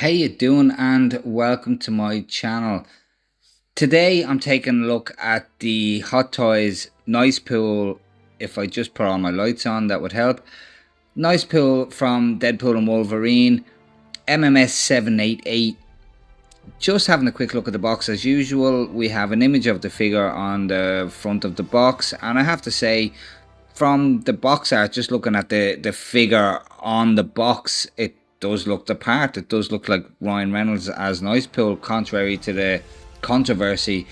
How you doing, and welcome to my channel. Today I'm taking a look at the Hot Toys Nicepool. If I just put all my lights on, that would help. Nicepool from Deadpool and Wolverine, MMS 788. Just having a quick look at the box as usual. We have an image of the figure on the front of the box, and I have to say, from the box art, just looking at the figure on the box, it does look the part. It does look like Ryan Reynolds as Nicepool, contrary to the controversy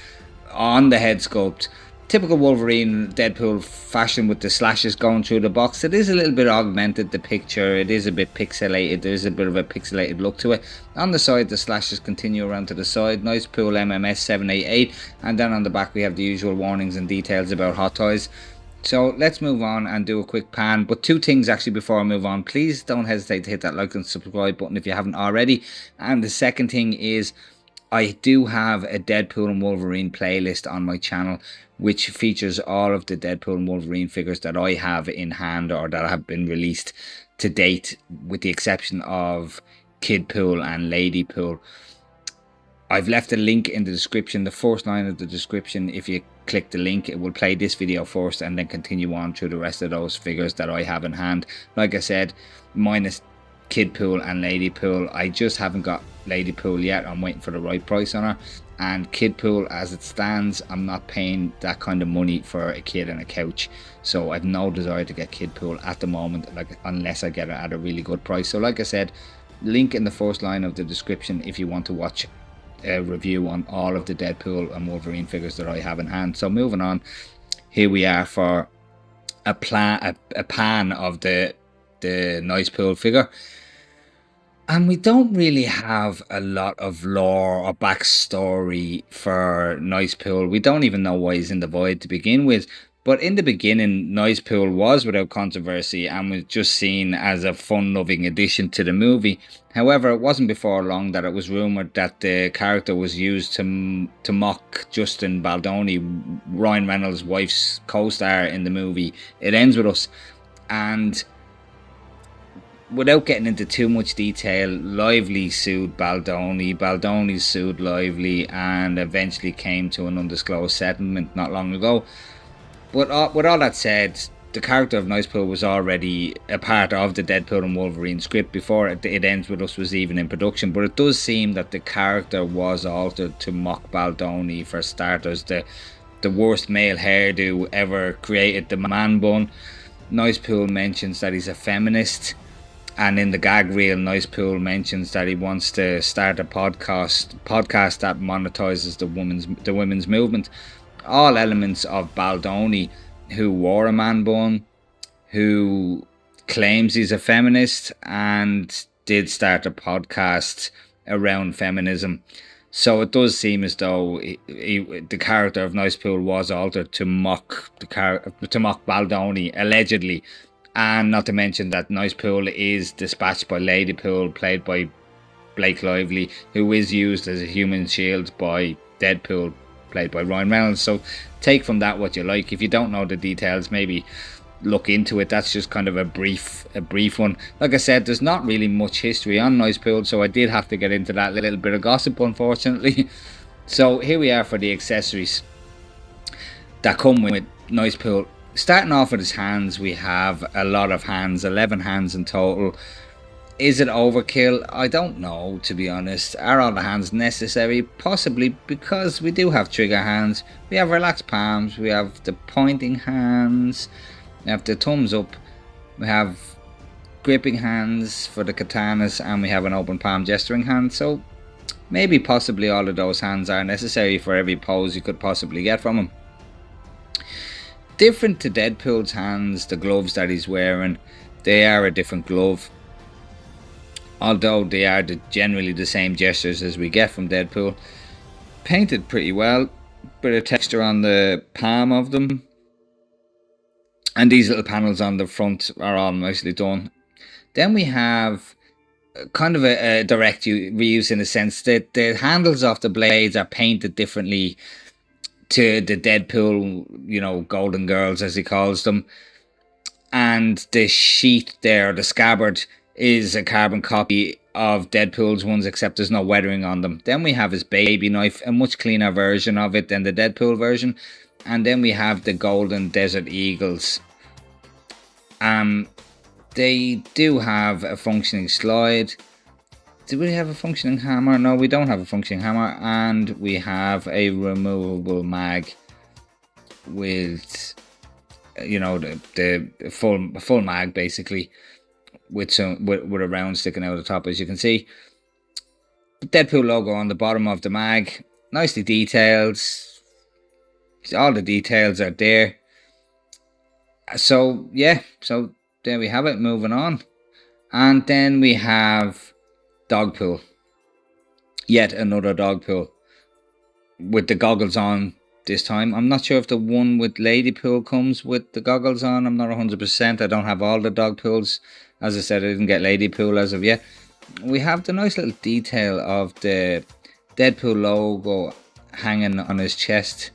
on the head sculpt. Typical Wolverine Deadpool fashion with the slashes going through the box. It is a little bit augmented, the picture. It is a bit pixelated. There is a bit of a pixelated look to it. On the side, the slashes continue around to the side. Nicepool MMS 788. And then on the back, we have the usual warnings and details about Hot Toys. So let's move on and do a quick pan. But two things actually before I move on. Please don't hesitate to hit that like and subscribe button if you haven't already. And the second thing is, I do have a Deadpool and Wolverine playlist on my channel, which features all of the Deadpool and Wolverine figures that I have in hand or that have been released to date, with the exception of Kidpool and Ladypool. I've left a link in the description, the first line of the description. If you click the link, it will play this video first and then continue on through the rest of those figures that I have in hand. Like I said, minus Kidpool and Ladypool. I just haven't got Ladypool yet. I'm waiting for the right price on her. And Kidpool, as it stands, I'm not paying that kind of money for a kid and a couch. So I've no desire to get Kidpool at the moment, unless I get it at a really good price. So like I said, link in the first line of the description if you want to watch a review on all of the Deadpool and Wolverine figures that I have in hand. So moving on, here we are for a pan of the Nicepool figure. And we don't really have a lot of lore or backstory for Nicepool. We don't even know why he's in the void to begin with. But in the beginning, Nicepool was without controversy and was just seen as a fun-loving addition to the movie. However, it wasn't before long that it was rumoured that the character was used to mock Justin Baldoni, Ryan Reynolds' wife's co-star in the movie It Ends With Us. And without getting into too much detail, Lively sued Baldoni, Baldoni sued Lively, and eventually came to an undisclosed settlement not long ago. But with all that said, the character of Nicepool was already a part of the Deadpool and Wolverine script before It Ends With Us was even in production. But it does seem that the character was altered to mock Baldoni. For starters, the worst male hairdo ever created, the man bun. Nicepool mentions that he's a feminist. And in the gag reel, Nicepool mentions that he wants to start a podcast that monetizes the women's movement. All elements of Baldoni, who wore a man bun, who claims he's a feminist, and did start a podcast around feminism. So it does seem as though the character of Nicepool was altered to mock Baldoni, allegedly. And not to mention that Nicepool is dispatched by Ladypool, played by Blake Lively, who is used as a human shield by Deadpool, played by Ryan Reynolds. So take from that what you like. If you don't know the details, maybe look into it. That's just kind of a brief one. Like I said, there's not really much history on Nicepool, so I did have to get into that little bit of gossip, unfortunately. So here we are for the accessories that come with Nicepool. Starting off with his hands, we have a lot of hands, 11 hands in total. Is it overkill? I don't know, to be honest. Are all the hands necessary? Possibly, because we do have trigger hands. We have relaxed palms. We have the pointing hands. We have the thumbs up. We have gripping hands for the katanas. And we have an open palm gesturing hand. So maybe possibly all of those hands are necessary for every pose you could possibly get from him. Different to Deadpool's hands, the gloves that he's wearing, they are a different glove. Although they are generally the same gestures as we get from Deadpool. Painted pretty well, bit of texture on the palm of them. And these little panels on the front are all nicely done. Then we have kind of a direct reuse, in the sense that the handles of the blades are painted differently to the Deadpool, Golden Girls as he calls them. And the sheath there, the scabbard, is a carbon copy of Deadpool's ones, except there's no weathering on them. Then we have his baby knife, a much cleaner version of it than the Deadpool version. And then we have the golden desert eagles. They do have a functioning slide. Do we have a functioning hammer? No, we don't have a functioning hammer. And we have a removable mag with, you know, the full mag basically, with a round sticking out of the top, as you can see. The Deadpool logo on the bottom of the mag, nicely detailed. All the details are there. So yeah, so there we have it. Moving on, and then we have Dogpool. Yet another Dogpool with the goggles on this time. I'm not sure if the one with Ladypool comes with the goggles on. I'm not 100%. I don't have all the Dogpools. As I said, I didn't get Ladypool as of yet. We have the nice little detail of the Deadpool logo hanging on his chest.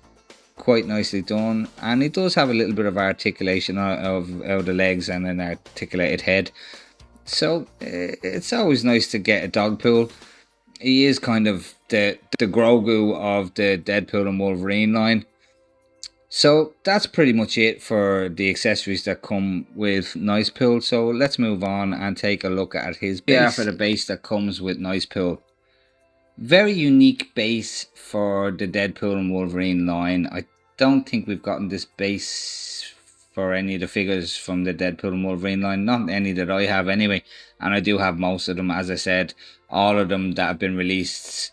Quite nicely done. And he does have a little bit of articulation of the legs and an articulated head. So it's always nice to get a Dogpool. He is kind of the Grogu of the Deadpool and Wolverine line. So that's pretty much it for the accessories that come with Nicepool. So let's move on and take a look at his base. Yeah, for the base that comes with Nicepool. Very unique base for the Deadpool and Wolverine line. I don't think we've gotten this base for any of the figures from the Deadpool and Wolverine line. Not any that I have anyway. And I do have most of them, as I said. All of them that have been released.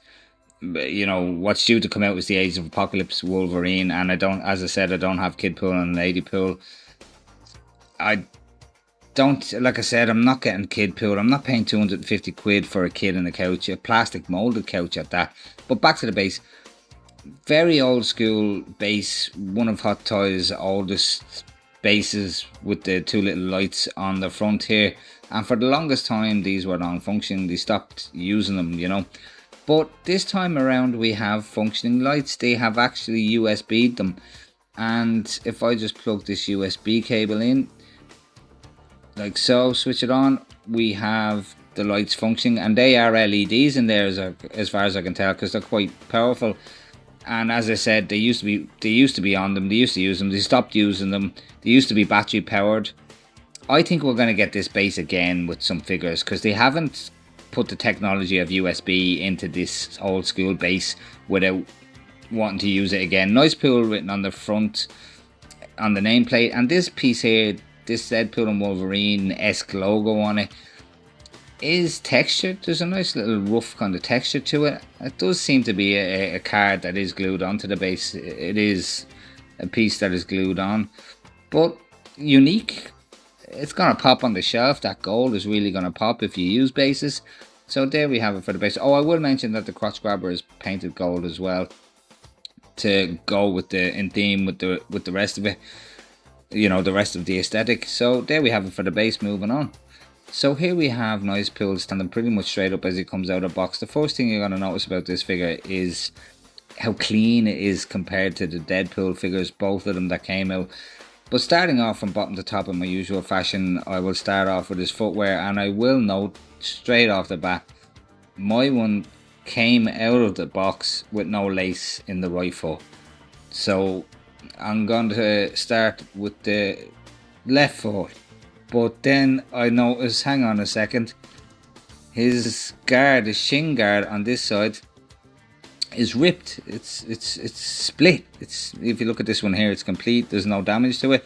You know, what's due to come out is the Age of Apocalypse Wolverine, and I don't, as I said, I don't have Kidpool and Ladypool. I don't, like I said, I'm not getting Kidpool. I'm not paying 250 quid for a kid and a couch, a plastic molded couch at that. But back to the base. Very old school base, one of Hot Toys' oldest bases with the two little lights on the front here. And for the longest time, these were non-functioning. They stopped using them, you know. But this time around we have functioning lights. They have actually USB'd them. And if I just plug this USB cable in, like so, switch it on, we have the lights functioning. And they are LEDs in there as far as I can tell, because they're quite powerful. And as I said, they used to be on them, they used to use them, they stopped using them. They used to be battery powered. I think we're going to get this base again with some figures, because they haven't put the technology of USB into this old school base without wanting to use it again. Nicepool written on the front on the nameplate, and this piece here, this Deadpool and Wolverine-esque logo on it, is textured. There's a nice little rough kind of texture to it. It does seem to be a card that is glued onto the base. It is a piece that is glued on, but unique. It's going to pop on the shelf. That gold is really going to pop if you use bases. So there we have it for the base. Oh, I will mention that the crotch grabber is painted gold as well, to go with in theme with the rest of it. You know, the rest of the aesthetic. So there we have it for the base. Moving on. So here we have Nicepool standing pretty much straight up as he comes out of the box. The first thing you're going to notice about this figure is how clean it is compared to the Deadpool figures, both of them that came out. But starting off from bottom to top in my usual fashion, I will start off with his footwear, and I will note straight off the bat, my one came out of the box with no lace in the right foot. So I'm going to start with the left foot. But then I notice, hang on a second, his guard, his shin guard on this side is ripped. It's split. If you look at this one here, it's complete. There's no damage to it.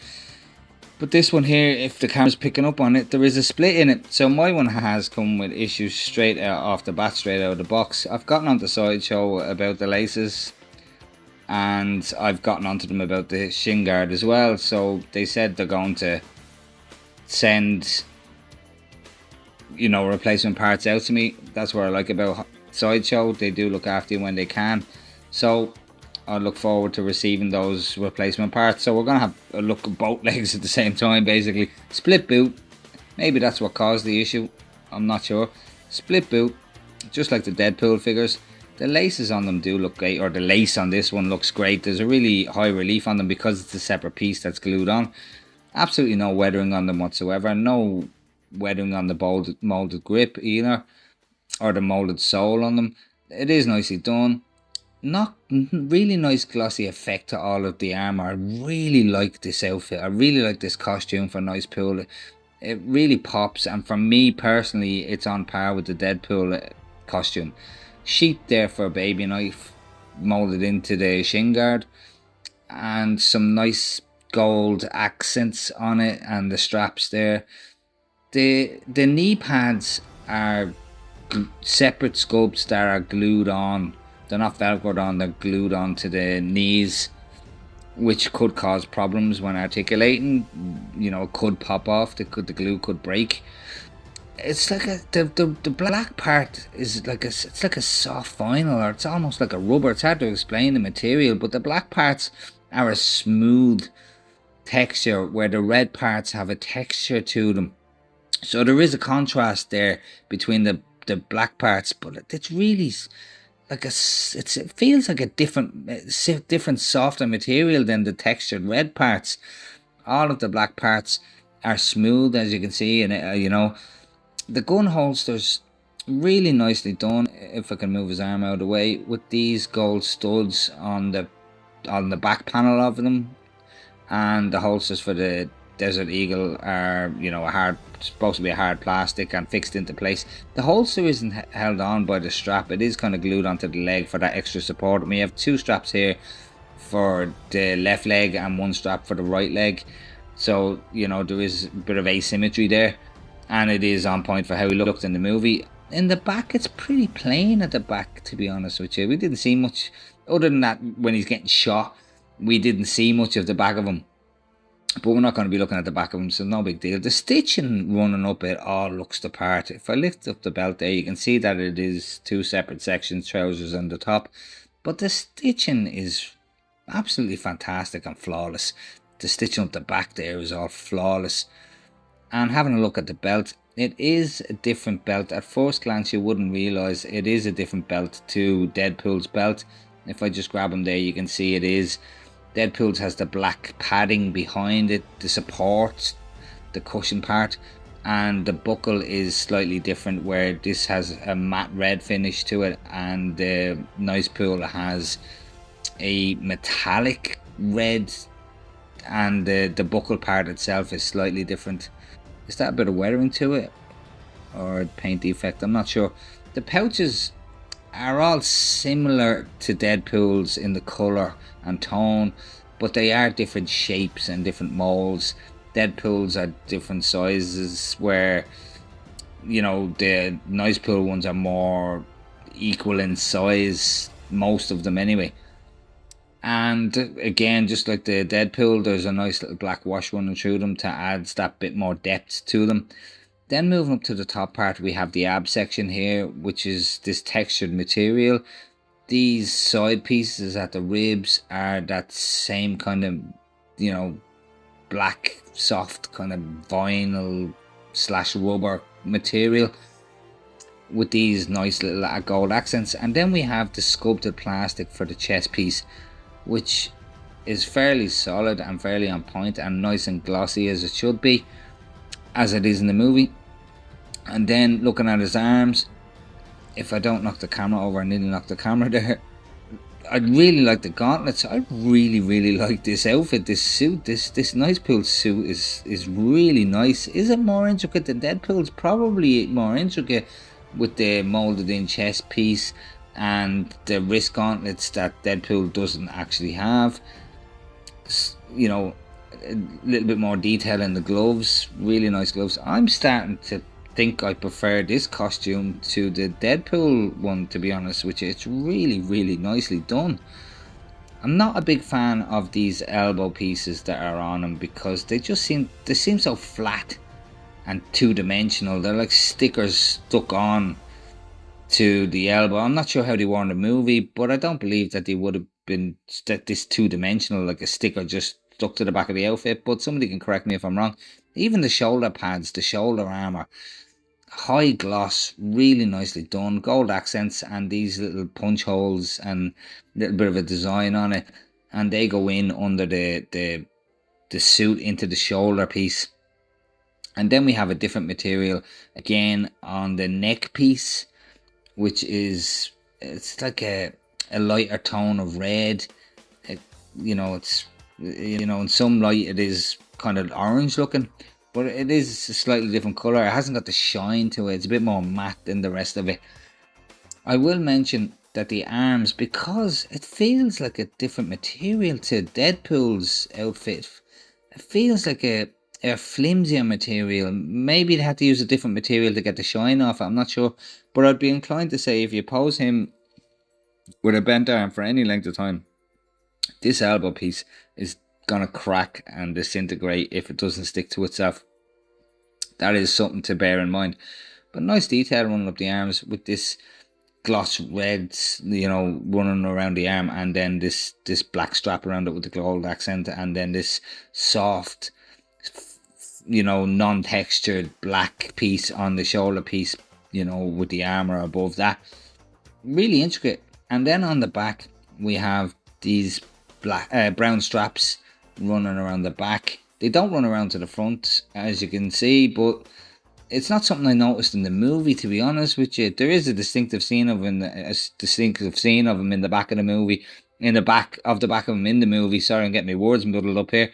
But this one here, if the camera's picking up on it, there is a split in it. So my one has come with issues straight out off the bat, straight out of the box. I've gotten onto Sideshow about the laces, and I've gotten onto them about the shin guard as well. So they said they're going to send, you know, replacement parts out to me. That's what I like about Sideshow. They do look after you when they can. So I look forward to receiving those replacement parts. So we're going to have a look at both legs at the same time, basically. Split boot. Maybe that's what caused the issue. I'm not sure. Split boot. Just like the Deadpool figures. The laces on them do look great. Or the lace on this one looks great. There's a really high relief on them because it's a separate piece that's glued on. Absolutely no weathering on them whatsoever. No weathering on the molded grip either. or the molded sole on them. It is nicely done. Not really nice glossy effect to all of the armor. I really like this outfit. I really like this costume for Nicepool. It really pops, and for me personally, it's on par with the Deadpool costume. Sheath there for a baby knife, molded into the shin guard, and some nice gold accents on it, and the straps there. The knee pads are separate sculpts that are glued on. They're not velcroed on, they're glued onto the knees, which could cause problems when articulating. You know, it could pop off, the glue could break. It's like the black part is like it's like a soft vinyl, or it's almost like a rubber. It's hard to explain the material, but the black parts are a smooth texture, where the red parts have a texture to them. So there is a contrast there between the black parts, but it's really like it feels like a different softer material than the textured red parts. All of the black parts are smooth, as you can see, and you know, the gun holsters really nicely done. If I can move his arm out of the way, with these gold studs on the back panel of them, and the holsters for the Desert Eagle are, you know, supposed to be a hard plastic and fixed into place. The holster isn't held on by the strap, it is kind of glued onto the leg for that extra support. And we have two straps here for the left leg and one strap for the right leg, so you know there is a bit of asymmetry there, and it is on point for how he looked in the movie. In the back, it's pretty plain at the back, to be honest with you. We didn't see much other than that. When he's getting shot, we didn't see much of the back of him, but we're not going to be looking at the back of him, so no big deal. The stitching running up it all looks the part. If I lift up the belt there, you can see that it is two separate sections, trousers and the top, but the stitching is absolutely fantastic and flawless. The stitching up the back there is all flawless. And having a look at the belt, it is a different belt. At first glance you wouldn't realise it is a different belt to Deadpool's belt. If I just grab him there, you can see it is. Deadpool's has the black padding behind it, the support, the cushion part, and the buckle is slightly different, where this has a matte red finish to it, and the Nicepool has a metallic red, and the buckle part itself is slightly different. Is that a bit of weathering to it, or a paint defect? I'm not sure. The pouches are all similar to Deadpool's in the colour and tone, but they are different shapes and different molds. Deadpool's are different sizes, where, you know, the Nicepool ones are more equal in size, most of them anyway. And again, just like the Deadpool, there's a nice little black wash running through them to add that bit more depth to them. Then moving up to the top part, we have the ab section here, which is this textured material. These side pieces at the ribs are that same kind of, you know, black, soft kind of vinyl / rubber material, with these nice little gold accents. And then we have the sculpted plastic for the chest piece, which is fairly solid and fairly on point and nice and glossy, as it should be, as it is in the movie. And then looking at his arms, if I don't knock the camera over, I nearly knocked the camera there, I really like the gauntlets. I really like this outfit, this suit. This Nicepool suit is really nice. Is it more intricate than Deadpool's? Probably more intricate, with the molded in chest piece and the wrist gauntlets that Deadpool doesn't actually have. You know, a little bit more detail in the gloves, really nice gloves. I'm starting to think I prefer this costume to the Deadpool one, to be honest with you. It's really nicely done. I'm not a big fan of these elbow pieces that are on him, because they seem so flat and two-dimensional. They're like stickers stuck on to the elbow. I'm not sure how they were in the movie, but I don't believe that they would have been this two-dimensional, like a sticker just stuck to the back of the outfit. But somebody can correct me if I'm wrong. Even the shoulder pads, the shoulder armor, high gloss, really nicely done, gold accents, and these little punch holes and a little bit of a design on it, and they go in under the suit into the shoulder piece. And then we have a different material again on the neck piece, which is, it's like a lighter tone of red. It, it's, in some light it is kind of orange looking, but it is a slightly different colour. It hasn't got the shine to it. It's a bit more matte than the rest of it. I will mention that the arms, because it feels like a different material to Deadpool's outfit, it feels like a flimsier material. Maybe they had to use a different material to get the shine off. I'm not sure, but I'd be inclined to say if you pose him with a bent arm for any length of time, this elbow piece is gonna crack and disintegrate if it doesn't stick to itself. That is something to bear in mind. But nice detail running up the arms with this gloss reds, running around the arm, and then this black strap around it with the gold accent, and then this soft, non-textured black piece on the shoulder piece, with the armor above that. Really intricate. And then on the back we have these brown straps running around the back. They don't run around to the front, as you can see, but it's not something I noticed in the movie, to be honest with you. There is a distinctive scene of him in the back of the movie, in the back of him in the movie. Sorry, I'm getting my words muddled up here.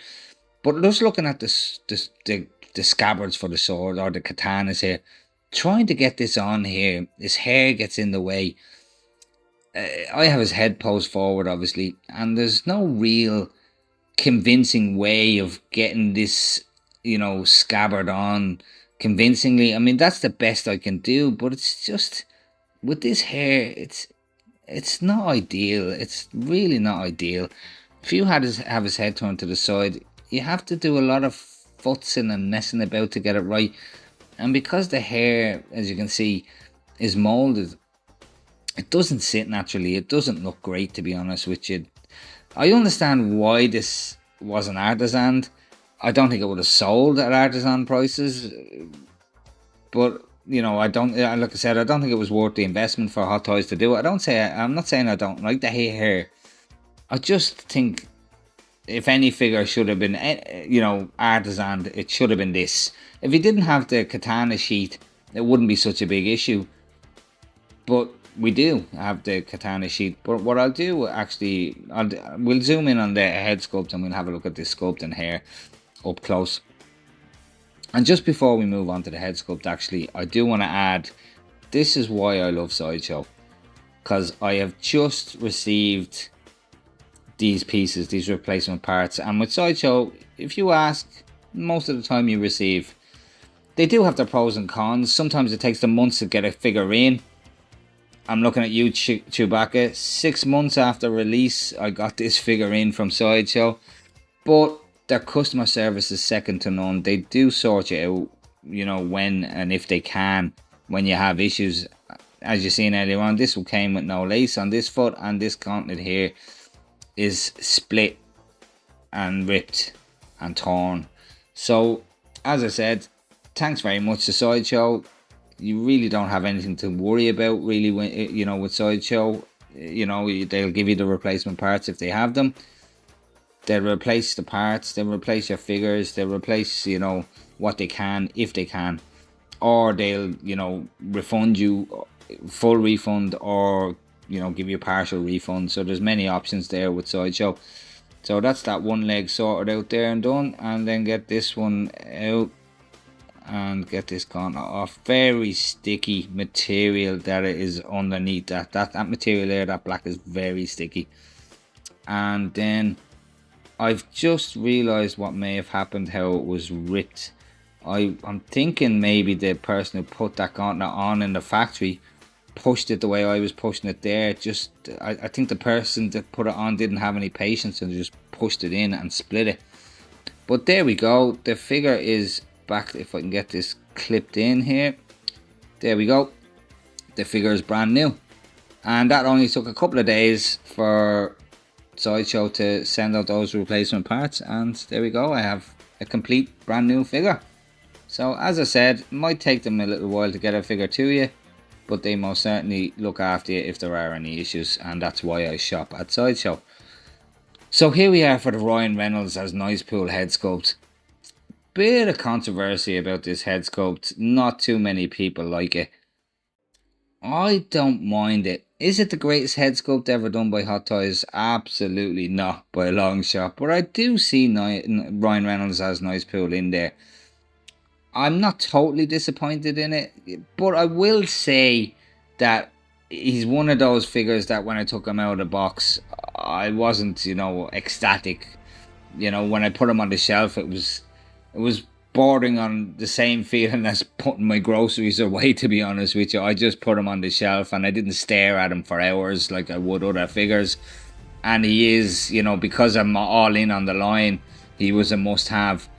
But just looking at the scabbards for the sword, or the katanas here, trying to get this on here, his hair gets in the way. I have his head posed forward, obviously, and there's no real convincing way of getting this, scabbard on convincingly. I mean, that's the best I can do, but it's just, with this hair, it's not ideal. It's really not ideal. If you have his head turned to the side, you have to do a lot of futzing and messing about to get it right. And because the hair, as you can see, is moulded, it doesn't sit naturally. It doesn't look great, to be honest with you. I understand why this wasn't artisan. I don't think it would have sold at artisan prices. But, I don't, like I said, I don't think it was worth the investment for Hot Toys to do it. I'm not saying I don't like the hair. I just think if any figure should have been, artisan, it should have been this. If he didn't have the katana sheath, it wouldn't be such a big issue. But we do have the katana sheath. But what I'll do, actually, we'll zoom in on the head sculpt and we'll have a look at this sculpt and hair up close. And just before we move on to the head sculpt, actually, I do want to add, this is why I love Sideshow. Because I have just received these pieces, these replacement parts. And with Sideshow, if you ask, most of the time you receive. They do have their pros and cons. Sometimes it takes them months to get a figure in. I'm looking at you, Chewbacca. 6 months after release, I got this figure in from Sideshow. But their customer service is second to none. They do sort you out, when and if they can, when you have issues. As you seen earlier on, this one came with no lace on this foot, and this gauntlet here is split and ripped and torn. So, as I said, thanks very much to Sideshow. You really don't have anything to worry about, really, when, with Sideshow. They'll give you the replacement parts if they have them. They'll replace the parts, they'll replace your figures, they'll replace, what they can, if they can. Or they'll, refund you, full refund, or, give you a partial refund. So there's many options there with Sideshow. So that's that one leg sorted out there and done. And then get this one out. And get this gauntlet off. Very sticky material that it is underneath that material there, that black, is very sticky. And then I've just realized what may have happened, how it was ripped. I'm thinking maybe the person who put that gauntlet on in the factory pushed it the way I was pushing it there. I think the person that put it on didn't have any patience and just pushed it in and split it. But there we go. The figure is back. If I can get this clipped in here, there we go. The figure is brand new, and that only took a couple of days for Sideshow to send out those replacement parts, and there we go. I have a complete brand new figure. So as I said, it might take them a little while to get a figure to you, but they most certainly look after you if there are any issues, and that's why I shop at Sideshow. So here we are for the Ryan Reynolds as Nicepool head sculpt. Bit of controversy about this head sculpt. Not too many people like it. I don't mind it. Is it the greatest head sculpt ever done by Hot Toys? Absolutely not by a long shot. But I do see Ryan Reynolds as Nicepool in there. I'm not totally disappointed in it, but I will say that he's one of those figures that when I took him out of the box, I wasn't, ecstatic. When I put him on the shelf, it was bordering on the same feeling as putting my groceries away, to be honest with you. I just put him on the shelf and I didn't stare at him for hours like I would other figures. And he is, because I'm all in on the line, he was a must have.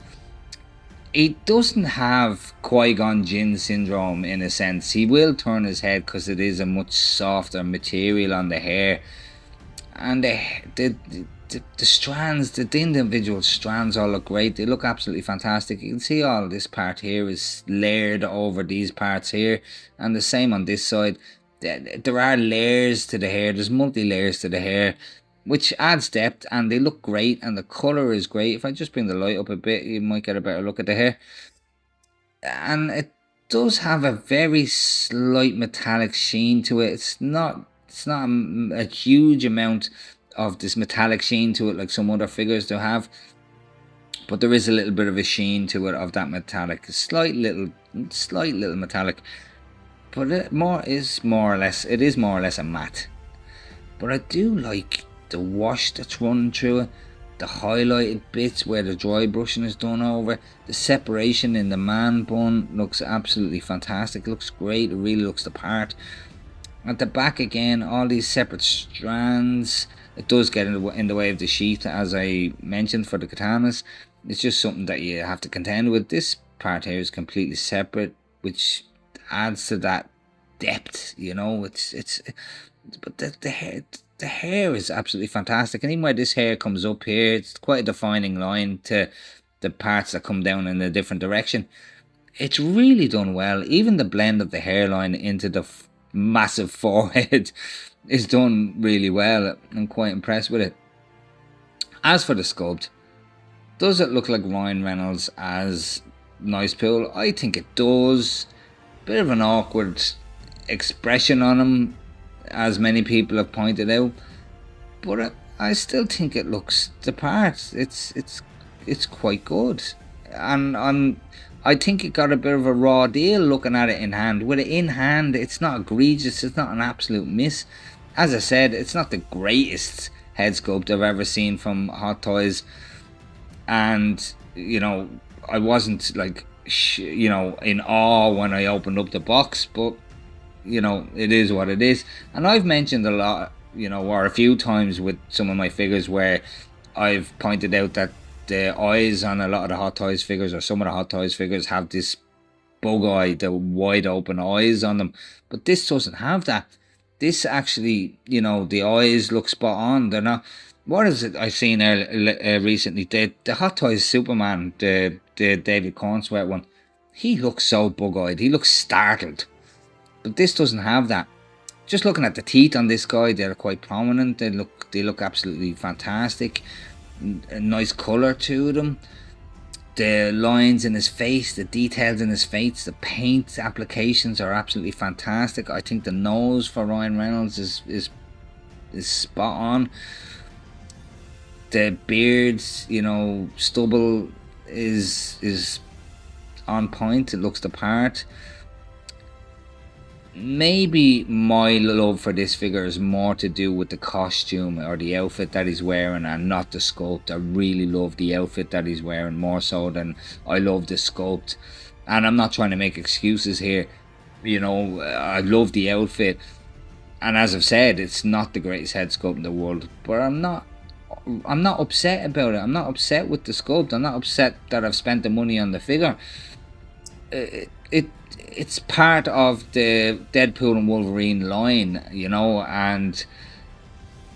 He doesn't have Qui-Gon Jinn syndrome in a sense. He will turn his head because it is a much softer material on the hair. And the strands, the individual strands all look great. They look absolutely fantastic. You can see all this part here is layered over these parts here. And the same on this side. There are layers to the hair. There's multi-layers to the hair, which adds depth, and they look great, and the colour is great. If I just bring the light up a bit, you might get a better look at the hair. And it does have a very slight metallic sheen to it. It's not a huge amount of this metallic sheen to it like some other figures do have, but there is a little bit of a sheen to it of that metallic, slight little metallic. But it is more or less a matte. But I do like the wash that's running through it, the highlighted bits where the dry brushing is done over, the separation in the man bun looks absolutely fantastic. It looks great. It really looks the part. At the back again, all these separate strands. It does get in the way of the sheath, as I mentioned, for the katanas. It's just something that you have to contend with. This part here is completely separate, which adds to that depth. But the hair is absolutely fantastic, and even where this hair comes up here, it's quite a defining line to the parts that come down in a different direction. It's really done well. Even the blend of the hairline into the massive forehead is done really well. I'm quite impressed with it. As for the sculpt, does it look like Ryan Reynolds as Nicepool? I think it does. Bit of an awkward expression on him, as many people have pointed out, but I still think it looks the part. It's quite good, and I think it got a bit of a raw deal looking at it in hand. With it in hand, it's not egregious. It's not an absolute miss. As I said, it's not the greatest head sculpt I've ever seen from Hot Toys, and I wasn't like in awe when I opened up the box, but it is what it is. And I've mentioned a lot, or a few times with some of my figures where I've pointed out that the eyes on a lot of the Hot Toys figures, or some of the Hot Toys figures, have this bug eye, the wide open eyes on them, but this doesn't have that. This actually, the eyes look spot on. They're not. What is it I've seen recently? The Hot Toys Superman, the David Cornsweat one. He looks so bug-eyed. He looks startled. But this doesn't have that. Just looking at the teeth on this guy, they're quite prominent. They look absolutely fantastic. A nice colour to them. The lines in his face, the details in his face, the paint applications are absolutely fantastic. I think the nose for Ryan Reynolds is spot on. The beard, stubble is on point. It looks the part. Maybe my love for this figure is more to do with the costume or the outfit that he's wearing, and not the sculpt. I really love the outfit that he's wearing more so than I love the sculpt. And I'm not trying to make excuses here. I love the outfit, and as I've said, it's not the greatest head sculpt in the world, but I'm not upset about it. I'm not upset with the sculpt. I'm not upset that I've spent the money on the figure. It's part of the Deadpool and Wolverine line, and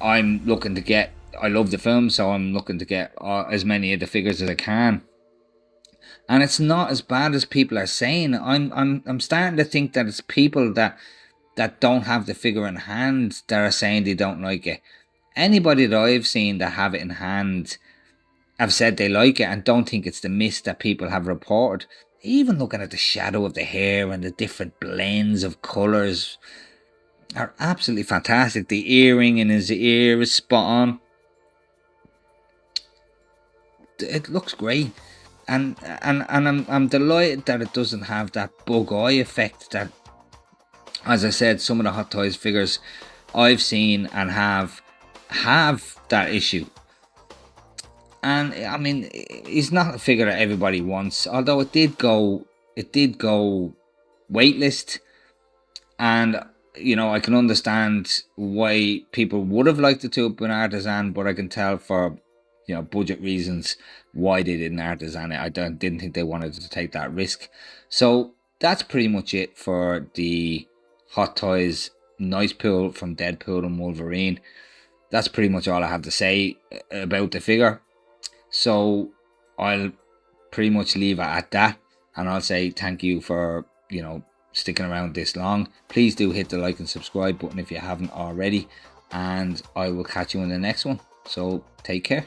I'm looking to get. I love the film, so I'm looking to get as many of the figures as I can. And it's not as bad as people are saying. I'm starting to think that it's people that don't have the figure in hand that are saying they don't like it. Anybody that I've seen that have it in hand have said they like it and don't think it's the miss that people have reported. Even looking at the shadow of the hair and the different blends of colours, are absolutely fantastic. The earring in his ear is spot on. It looks great, and I'm delighted that it doesn't have that bug eye effect that, as I said, some of the Hot Toys figures I've seen and have that issue. And I mean, it's not a figure that everybody wants, although it did go waitlist, and you know, I can understand why people would have liked it to have been artisan, but I can tell for, you know, budget reasons why they didn't artisan it. Didn't think they wanted to take that risk. So that's pretty much it for the Hot Toys Nicepool from Deadpool and Wolverine. That's pretty much all I have to say about the figure. So I'll pretty much leave it at that, and I'll say thank you for, you know, sticking around this long. Please do hit the like and subscribe button if you haven't already, and I will catch you in the next one. So take care.